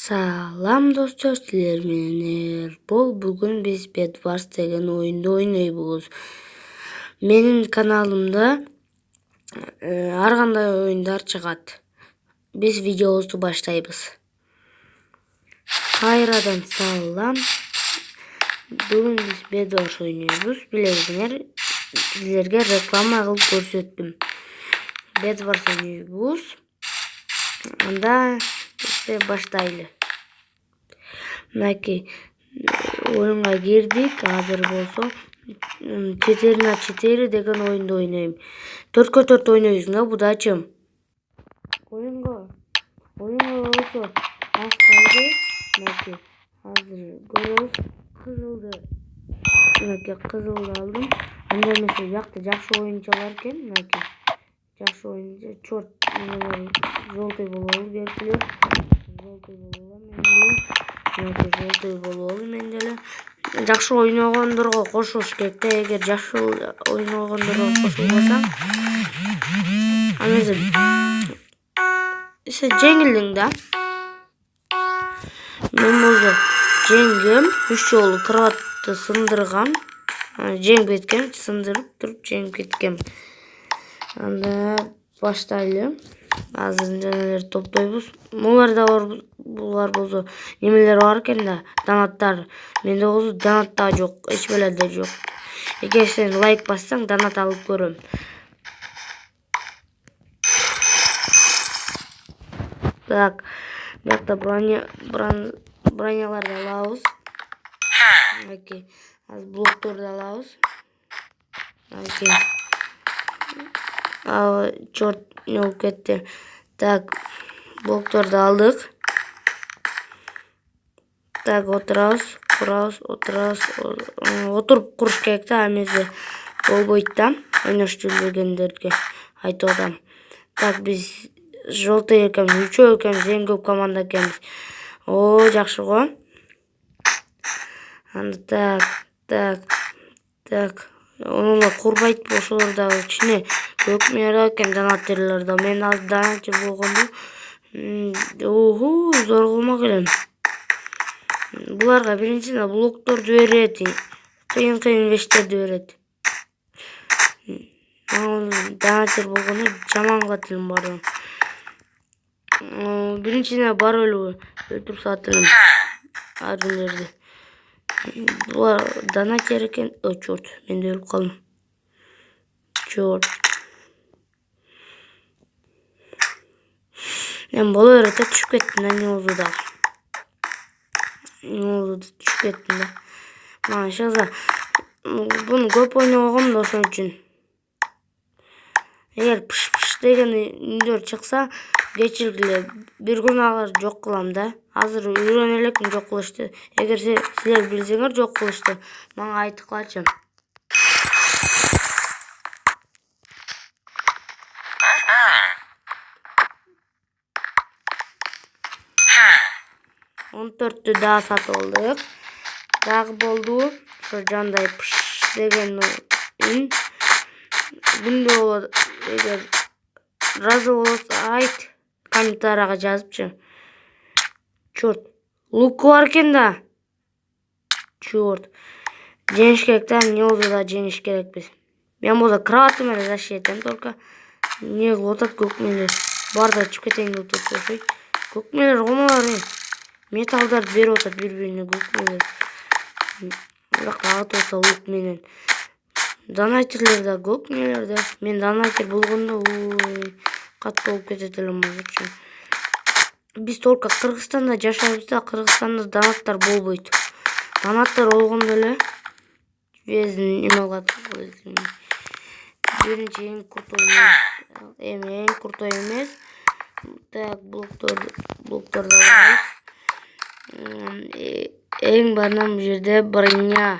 Салам достор, силер менен Эрбол. Бүгүн биз Bedwars деген оюнду ойнойбуз. Менин каналымда ар кандай оюндар чыгат. Биз видеобузду баштайбыз. Кайрадан салам. Бүгүн биз Bedwars ойнойбуз. Билесиңер, силерге реклама кылып көрсөттүм. Bedwars ойнойбуз. Анда баштайлы. Мынакей оюнга кирдик. Азыр болсо 4 деген оюнду ойнойм. 4-4 ойнойбуз да, будачым. Оюнга болсо баштайлы. Мынакей азыр көрөбүз. Кызылды алдым. Анда эмесе жакта жакшы оюнчулар экен. Мынакей жакшы оюнчу чорт желтый болобу керектелер. Желтый болобу мен деле. Жакшы ойногондорго кошулуш керек да. Эгер жакшы ойногондорго кошулбасаң, анда сен жеңилдиң да. Мен болсо жеңгем, 3 жолу кроватты сындыргам. Жеңип кеткем, сындырып туруп жеңип кеткем. Анда баштайлы. Азыр жанагылар топтойбуз. Булар болсо немелер бар экен да, донаттар. Менде болсо донат да жок, эч беле да жок. Эгер сен лайк бассаң, донат алып көрөм. Так, бuyakta броняларды алабыз. Окей. Азыр блокторду алабыз. Окей. Чорт, не болуп кетти. Так, блокторду алдык. Так, отурабыз. Отуруп куруш керек да, эмесе болбойт да. Ойношчу билбегендерге айтып атам. Так, биз желтый экенбиз, 3 экенбиз, эң көп команда экенбиз. Жакшы го. Анда так. Онула курбайт, ошолор дагы кичине көп мера экен донаттерлер да. Мен азыр донатчы болгондо зор кылмак элем. Буларга биринчиден блокторду берет, кыйын вещтерди берет. Донаттер болгондо жаман кылат элем баарын. Биринчиден бар өлүп өлтүрүп салат элем ардылерди. Булар донаттер экен. Чорт, мен де өлүп калдым. Чорт. Мен боло берет, түшүп кеттим да, не болду да. Түшүп кеттим да. Мана шаза. Буну көп ойногом да ошон үчүн. Эгер пыш деген үндөр чыкса, кечиргиле. Бир күн алар жок кылам да. Азыр үйрөнө элекмин жок кылышты. Эгер силер билсеңер жок кылышты, мага айткылачы. Он 4-тү дагы сатып алдык. Дагы болду. Ошо жандай пыш деген үн. Күндө болот. Эгер разы болсо айт, комментарийга жазыпчы. Чорт, лук бар экен да. Чорт. Жеңиш керек да, не болду да жеңиш керекпиз. Мен болсо кроватым эле защитем, только не кылып атат көкмелер. Барда чыгып кетейин деп турчу окшойт. Көкмелер комолор. Металлдарды берип атат бири-бирине көкмелер. Бирок агыт болсо лук менен. Донаттерлер да көкмелер да. Мен донаттер болгондо катуу болуп кетет элем азырчы. Биз только Кыргызстанда жашайбыз да, Кыргызстанда донаттар болбойт. Донаттар болгондо эле биздин неме кылат. Биринчи эң куртой эмес. Так, блокторду алабыз. Эң бардам жерде броня.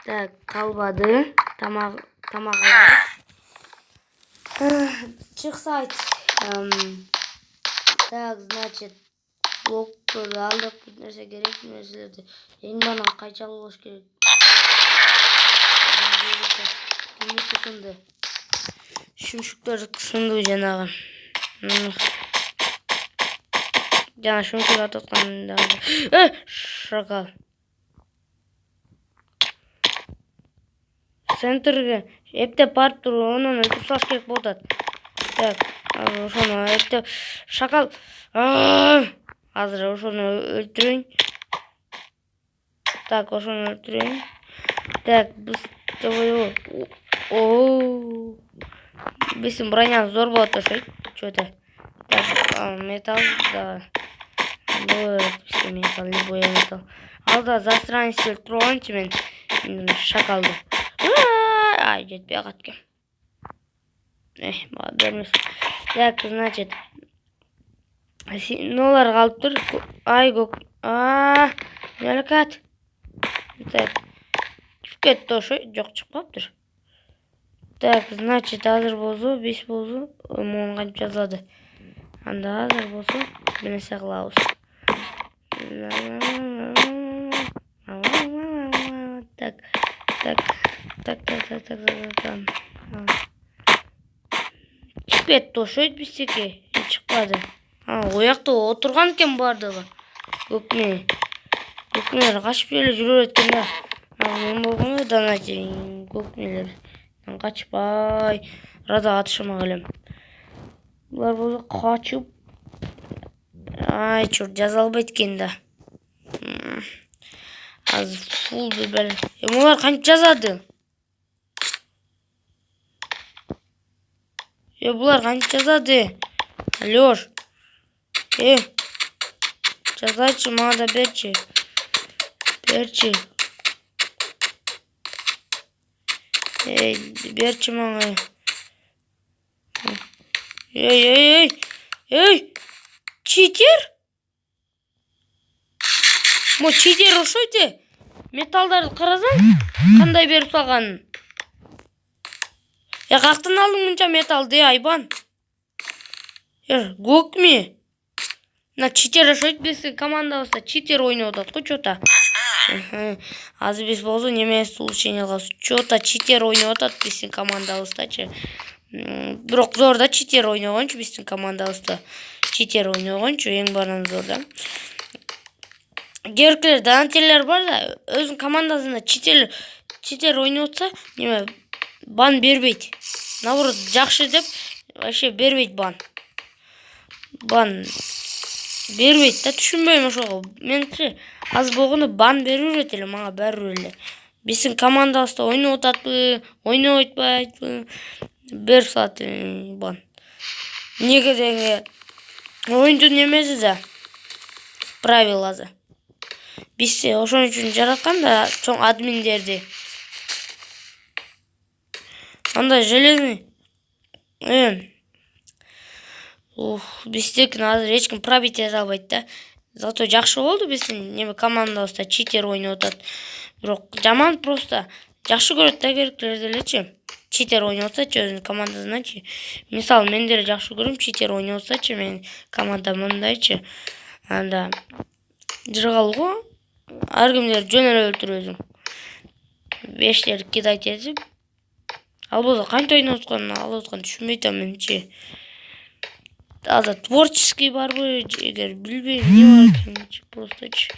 Так, калбады. Тамак алабыз. Чыкса айт. Так, значит, блокторду алдык. Бир нерсе керек нерселерди. Эң бардам кайчалуу болуш керек. Кимдики сынды? Шүмшүктөр сынды жанагы. Жана шөңкөк ататканда. Шакал. Центрге эптеп барып туруп, онун өлтүрүп салыш керек болуп атат. Так, ошону эптеп шакал. Азыр ошону өлтүрөйүн. Так, ошону өлтүрөйүн. Так, биз биздин бронябыз зор болот окшойт. Чё-то. Так, металл да. Бизге металл, любой металл. Алда застранитель турганчы мен шакалды. Жетпей калат экен. Мага бермес. Так, значит. Нолар калыптыр. Ай, көк. Мелкат. Так. Чыгып кетти окшойт. Жок, чыкпаптыр. Так, значит, азыр болсо, 5 болсо, могу кантип жазылады. Анда азыр болсо, бир нерсе кылабыз. Так. Чыгып кетти окшойт биздики. Чыкпады. Оякта отурган экен бардыгы. Көкмелер качып эле жүрө берет экен да. Мен болгону донатин көкмелер. Качпай, разага тышмак элем. Булар болсо качып. Чурт, жаза албайт экен да. Азыр фул бер. Булар кантип жазады? Булар кантип жазады? Алёш. Жазайчы, мага да берчи. Берчи мага. Читер? Мо читер окшойт. Металлдарды карасаң, кандай берип салганын. Кактан алдың мынча металлды, айбан? Көкмү? На читер окшойт, биздин командабызда читер ойноп атат го, чё-то. Азыр биз болсо немес улучшение кылабыз. Чё-то читер ойноп атат биздин командабыздачы. Бирок зорда читер ойногончу биздин командабызда. Эң барынан зорда. Керкелер, донателлер бар да, өзүнүн командасында читер ойноп атса, неме бан бербейт. Наоборот, жакшы деп вообще бербейт бан. Бербейт да, түшүнбөйм ошого. Менчи аз болгону бан берип берет эле, мага баары эле. Биздин командабызда ойноп ататпы, ойноп атпайбы, берип салат бан. Неге деген оюндун немеси да, правиласы. Бизди ошон үчүн жараткан да, чоң админдерди. Анда железный. Биздикин азыр эч ким пробить эте албайт да. Зато жакшы болду биздин неме командабызда читер ойноп атат. Бирок жаман просто. Жакшы көрөт да керкелерди элечи. Читер ойноп атсачы өзүнүн командасындачы. Мисалы, мен деле жакшы көрөм, читер ойноп атсачы, менин командамдачы. Анда жыргал го. Ар кимдер жөн эле өлтүрөсүң. 5тер кидать этип. Ал болсо кантип ойноп атканын алып атканын түшүнбөй атам менчи. Азыр творческий барбы, эгер билбейм, не бар экенин просточу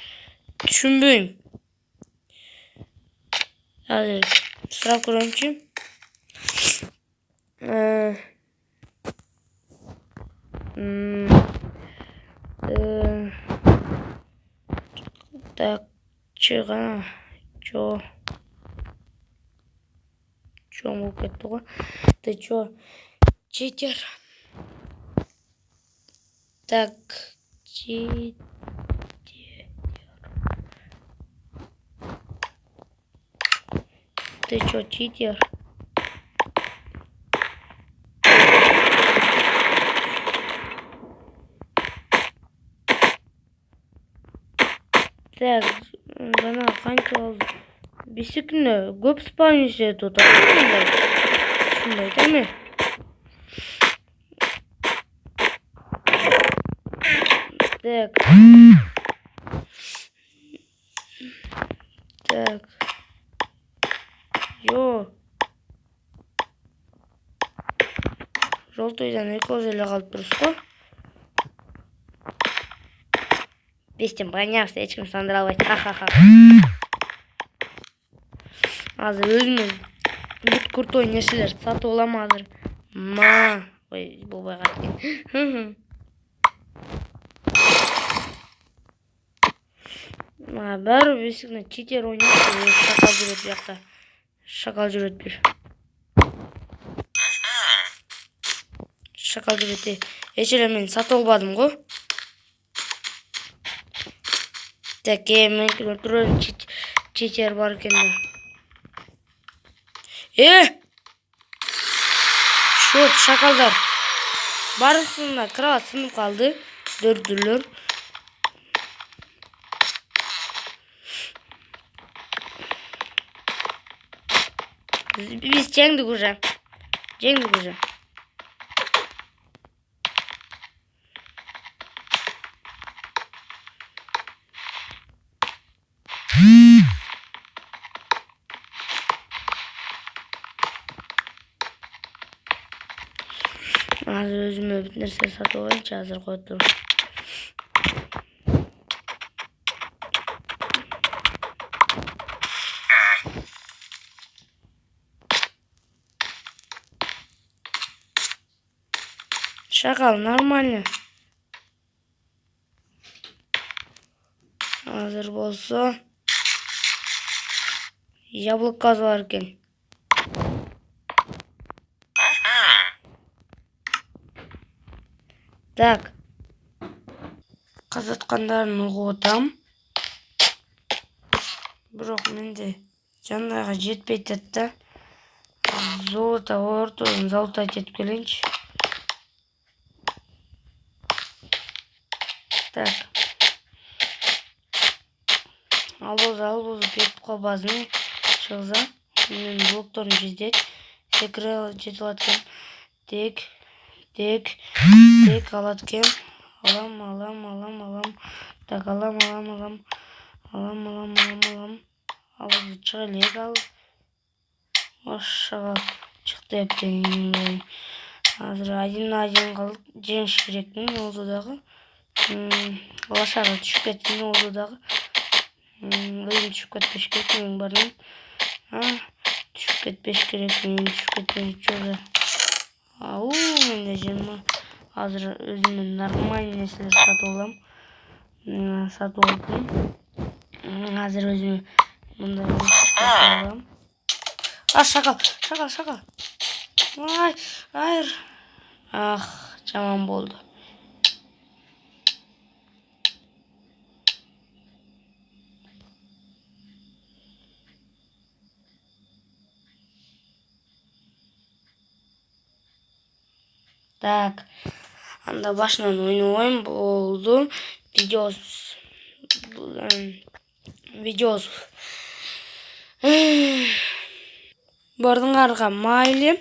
түшүнбөйм. Азыр сурап көрөмчү. Так, чыга. Чоң болуп кетти го. Ты чё? Читер. Так, читер. Ты чё, читер? Так, жана канча болду? Биздикине көп спавнить этип атат. Түшүнбөй атам. Так. Желтойдан экөөбүз эле калып турбуз го. бестен байнапсы эч ким сандыра албайт. Ха-ха-ха. Азыр өзүмө бүт крутой нерселерди сатып алам азыр. Ой, болбой калды. Бәрі бесігіне читер ойнайды. Шакал жүрөт жақта. Шакал жүрөт бир. Шакал жүрөт. Эчеле мен сатып албадым го. Так, менкине туран читер бар экен. Шорт шакалдар. Барысында кровать сынып калды. Дөрдүлөр. Biz жеңдик уже. Азыр өзүмө бүт нерсе сатып алайынчы, азыр коюп туруп. Шакал нормально. Азыр болсо яблоко бар экен. Так. Казаткандарын угуп атам. Бирок менде жандайга жетпей атат да. Золото ортодон золото жетип келейинчи. Так. Албозу кетип калбасын. Чыгса, мен блокторун жетет. Секре жетип алат экен. Тек алат экен. Алам. Так, алам. Албозу чыга элек ал. Ошого чыкты эптен. Азыр один калып жеңиш керекмин болсо дагы. Лашага түшүп кетти болсо дагы. Өзүм түшүп кетпеш керекмин бардым. Түшүп кетпеш керекмин. Чөзө. Менде жыйырма. Азыр өзүмө нормальный нерселер сатып алам. Сатып алдым. Азыр өзүмө мындай сатып алам. Шакал. Айыр. Жаман болду. Так, анда башынан ойнобойм болду. Видеос. Бардыңарга майлы.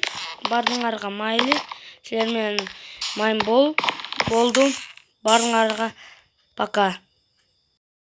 Силер менен майым болдум. Бардыңарга пока.